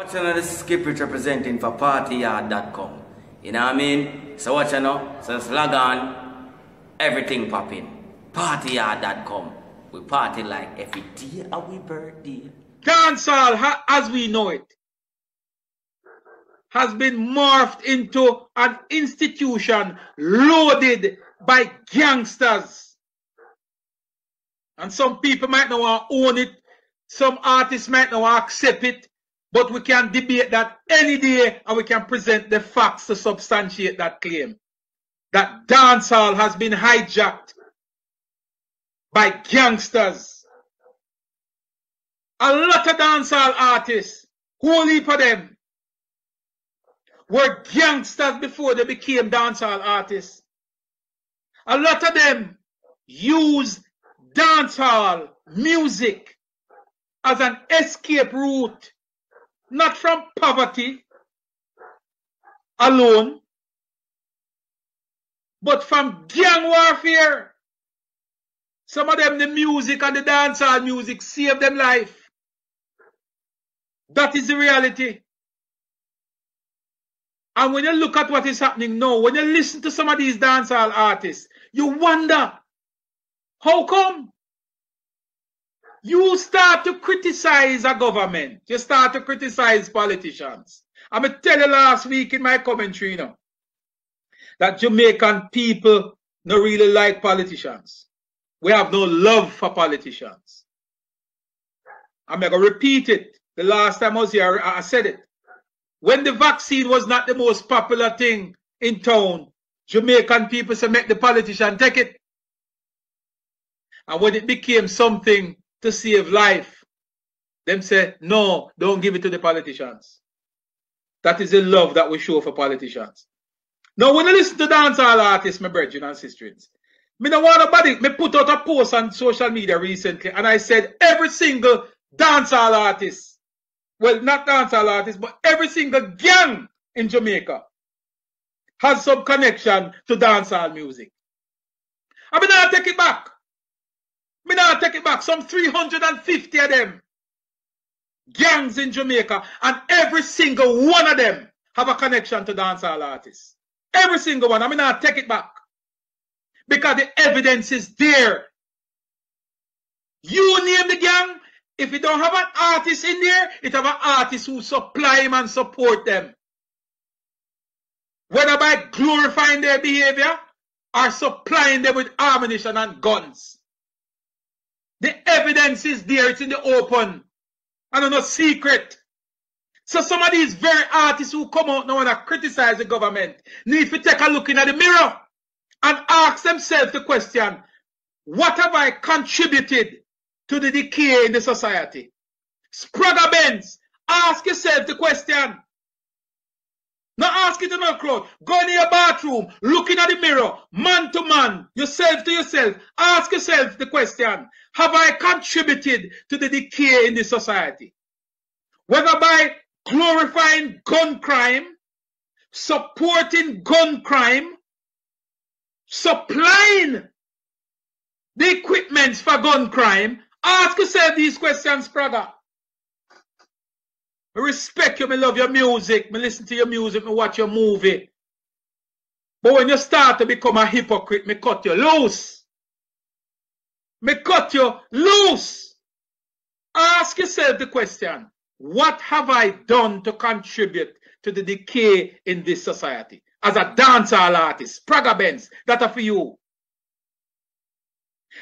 Watch another skip representing for PARTYAAD.com. You know what I mean? So watch now. So just log on. Everything popping. PARTYAAD.com. We party like every day of we birthday. Dancehall, as we know it, has been morphed into an institution loaded by gangsters. And some people might not want to own it. Some artists might not want to accept it. But we can debate that any day and we can present the facts to substantiate that claim. That dancehall has been hijacked by gangsters. A lot of dancehall artists, whole heap of them, were gangsters before they became dancehall artists. A lot of them used dancehall music as an escape route. Not from poverty alone, but from gang warfare. Some of them, the music and the dancehall music saved them life. That is the reality. And when you look at what is happening now, when you listen to some of these dancehall artists, you wonder, how come? You start to criticize a government. You start to criticize politicians. I'm going to tell you last week in my commentary, that Jamaican people don't really like politicians. We have no love for politicians. I'm going to repeat it. The last time I was here, I said it. When the vaccine was not the most popular thing in town, Jamaican people said, make the politician take it. And when it became something to save life, them say, no, don't give it to the politicians. That is the love that we show for politicians. Now, when I listen to dancehall artists, my brethren and sisters, I don't want nobody. I put out a post on social media recently, and I said every single dancehall artist, well, not dancehall artist, but every single gang in Jamaica has some connection to dancehall music. I mean, I'll take it back. Me now take it back. Some 350 of them gangs in Jamaica, and every single one of them have a connection to dancehall artists. Every single one. I mean, now take it back because the evidence is there. You name the gang. If you don't have an artist in there, it have an artist who supply him and support them. Whether by glorifying their behavior or supplying them with ammunition and guns. The evidence is there. It's in the open. And no secret. So some of these very artists who come out now and criticize the government need to take a look in the mirror and ask themselves the question, what have I contributed to the decay in the society? Spragga Benz, ask yourself the question. Not ask it in a crowd. Go in your bathroom, looking at the mirror, man to man, yourself to yourself. Ask yourself the question, have I contributed to the decay in the society? Whether by glorifying gun crime, supporting gun crime, supplying the equipment for gun crime, ask yourself these questions, Spragga. I respect you, I love your music, I listen to your music, I watch your movie. But when you start to become a hypocrite, I cut you loose. I cut you loose. Ask yourself the question, what have I done to contribute to the decay in this society? As a dancehall artist, Spragga Benz, that are for you.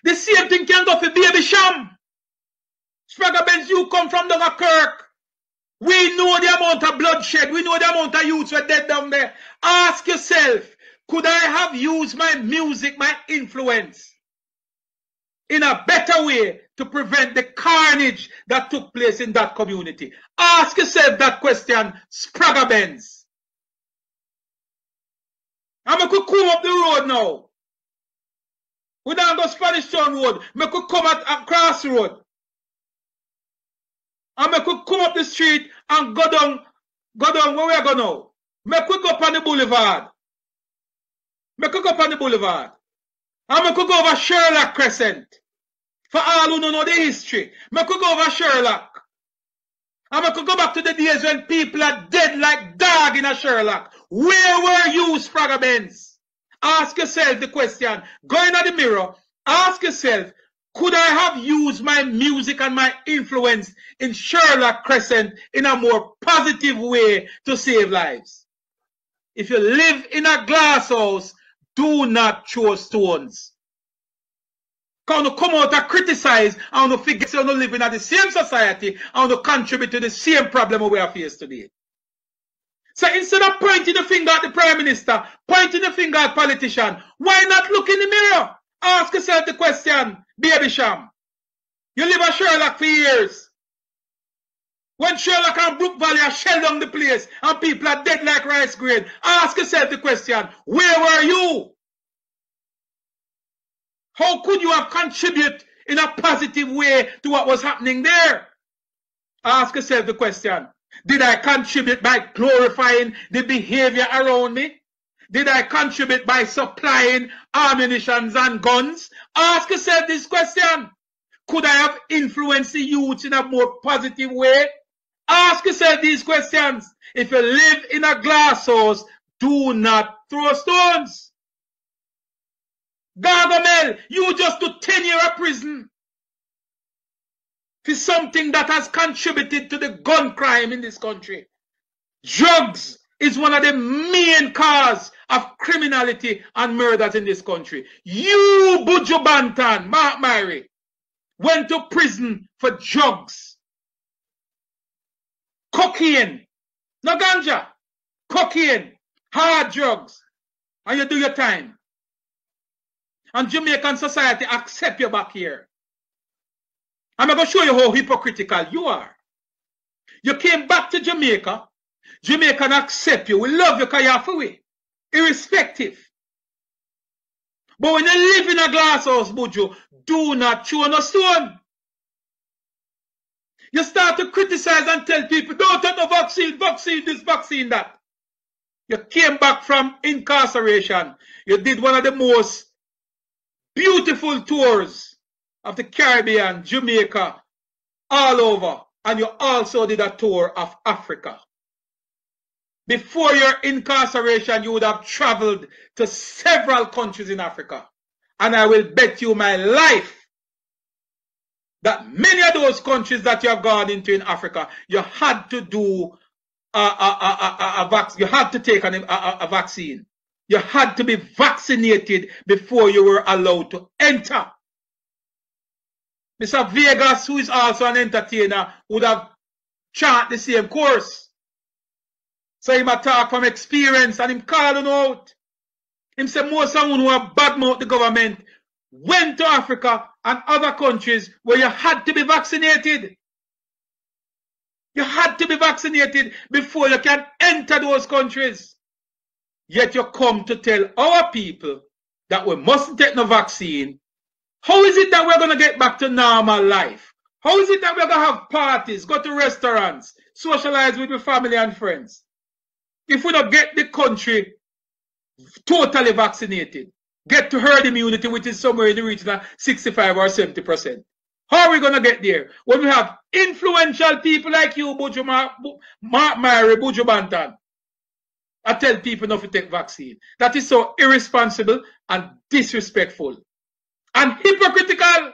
The same thing can go for Baby Sham. Spragga Benz, you come from Kirk. We know the amount of bloodshed. We know the amount of youths were dead down there. Ask yourself, could I have used my music, my influence, in a better way to prevent the carnage that took place in that community? Ask yourself that question, Spragga Benz. And I could come up the road now. We don't go Spanish Town Road. I could come at Crossroad. And I could come up the street and go down where we are going now. I could go up on the boulevard. I could go up on the boulevard. And I could go over Sherlock Crescent. For all who don't know the history, I could go over Sherlock. And I could go back to the days when people are dead like dog in a Sherlock. Where were you, Spragga Benz? Ask yourself the question. Go in the mirror. Ask yourself, could I have used my music and my influence in Sherlock Crescent in a more positive way to save lives? If you live in a glass house, do not throw stones. Because you come out and criticize and you forget you live in the same society and you contribute to the same problem we are faced today. So instead of pointing the finger at the Prime Minister, pointing the finger at politician, why not look in the mirror? Ask yourself the question, Baby Sham. You live at Sherlock for years. When Sherlock and Brook Valley are shelled down the place and people are dead like rice grain, ask yourself the question, where were you? How could you have contributed in a positive way to what was happening there? Ask yourself the question. Did I contribute by glorifying the behavior around me? Did I contribute by supplying ammunition and guns? Ask yourself this question. Could I have influenced the youth in a more positive way? Ask yourself these questions. If you live in a glass house, do not throw stones. Gargamel, you just do 10 years of prison for something that has contributed to the gun crime in this country. Drugs is one of the main causes of criminality and murders in this country. You, Buju Banton, Mark Myrie, went to prison for drugs. Cocaine, no ganja, cocaine, hard drugs, and you do your time. And Jamaican society accept you back here. I'm going to show you how hypocritical you are. You came back to Jamaica. Jamaican accept you. We love you because you're for we. Irrespective. But when you live in a glass house, Buju, do not chew on a stone. You start to criticize and tell people, don't take the vaccine, vaccine this, vaccine that. You came back from incarceration. You did one of the most beautiful tours of the Caribbean, Jamaica, all over. And you also did a tour of Africa. Before your incarceration, you would have traveled to several countries in Africa. And I will bet you my life that many of those countries that you have gone into in Africa, you had to do a vaccine. You had to take a vaccine. You had to be vaccinated before you were allowed to enter. Mr. Vegas, who is also an entertainer, would have charted the same course. So he might talk from experience and him calling out. Him say most someone who have badmouth the government went to Africa and other countries where you had to be vaccinated. You had to be vaccinated before you can enter those countries. Yet you come to tell our people that we mustn't take no vaccine. How is it that we're going to get back to normal life? How is it that we're going to have parties, go to restaurants, socialize with your family and friends? If we don't get the country totally vaccinated, get to herd immunity, which is somewhere in the region of 65 or 70%. How are we going to get there? When we have influential people like you, Buju Myrie, Buju Banton, I tell people not to take vaccine. That is so irresponsible and disrespectful. And hypocritical.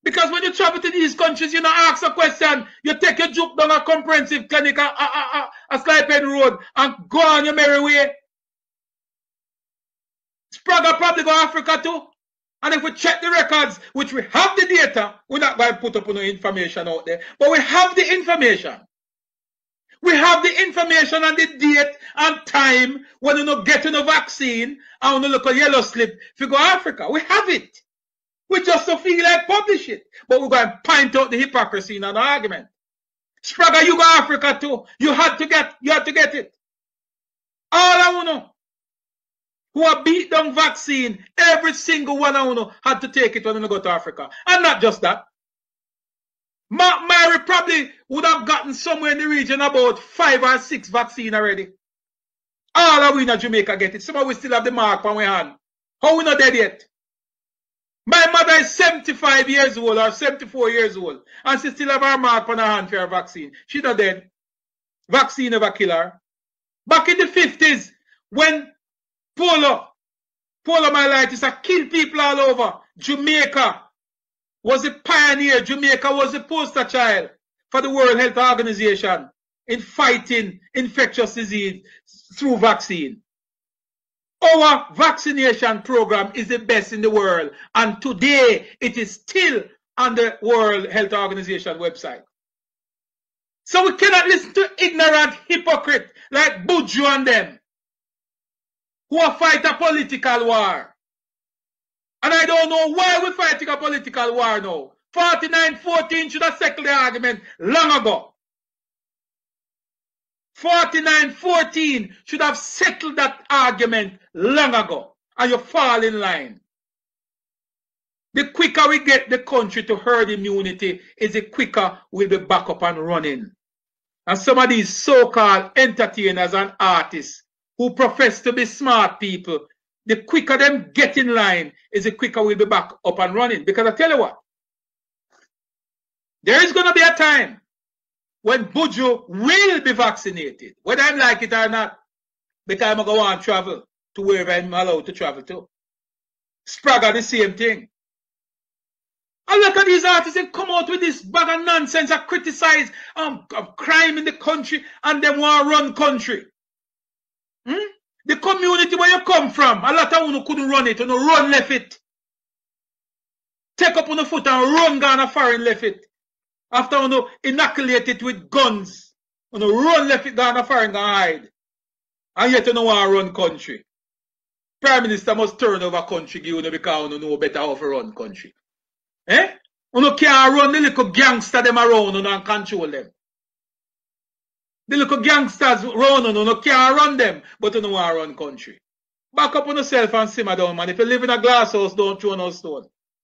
Because when you travel to these countries, you don't ask a question. You take your juke down a comprehensive clinic, a Slipend Road, and go on your merry way. Spragga probably go to Africa too. And if we check the records, which we have the data, we're not going to put up no information out there. But we have the information. We have the information and the date and time when you not getting a vaccine and when you look at yellow slip if you go to Africa. We have it. We just don't feel like publish it. But we're going to point out the hypocrisy in an argument. Spragga, you go to Africa too. You had to get it. All I want to know. Who have beat down vaccine, every single one of them had to take it when they go to Africa. And not just that. Mark Myrie probably would have gotten somewhere in the region about 5 or 6 vaccines already. All of we in Jamaica get it. Some of we still have the mark on our hand. How we not dead yet? My mother is 75 years old or 74 years old and she still have her mark on her hand for her vaccine. She not dead. Vaccine never kill her. Back in the 50s, when poliomyelitis killed people all over, Jamaica was a pioneer. Jamaica was a poster child for the World Health Organization in fighting infectious disease through vaccine. Our vaccination program is the best in the world, and today it is still on the World Health Organization website. So we cannot listen to ignorant hypocrites like Buju and them, who are fighting a political war. And I don't know why we're fighting a political war now. 49-14 should have settled the argument long ago. 49-14 should have settled that argument long ago. And you fall in line. The quicker we get the country to herd immunity, is the quicker we'll be back up and running. And some of these so-called entertainers and artists who profess to be smart people, the quicker them get in line, is the quicker we'll be back up and running. Because I tell you what, there is going to be a time when Buju will be vaccinated, whether I like it or not, because I'm going to go on travel to wherever I'm allowed to travel to. Spragga, the same thing. And look at these artists, they come out with this bag of nonsense and criticize crime in the country and they want to run country. The community where you come from, a lot of you couldn't run it, you run left it. Take up on the foot and run Ghana foreign left it. After you inoculate it with guns, you run left it Ghana foreign and hide. And yet you don't want to run country. Prime Minister must turn over country because you know better how to run country. Eh? You can't run the little gangster them around and control them. The little gangsters run you can't run them, but you don't want to run country. Back up on yourself and simmer down, man. If you live in a glass house, don't throw no stone.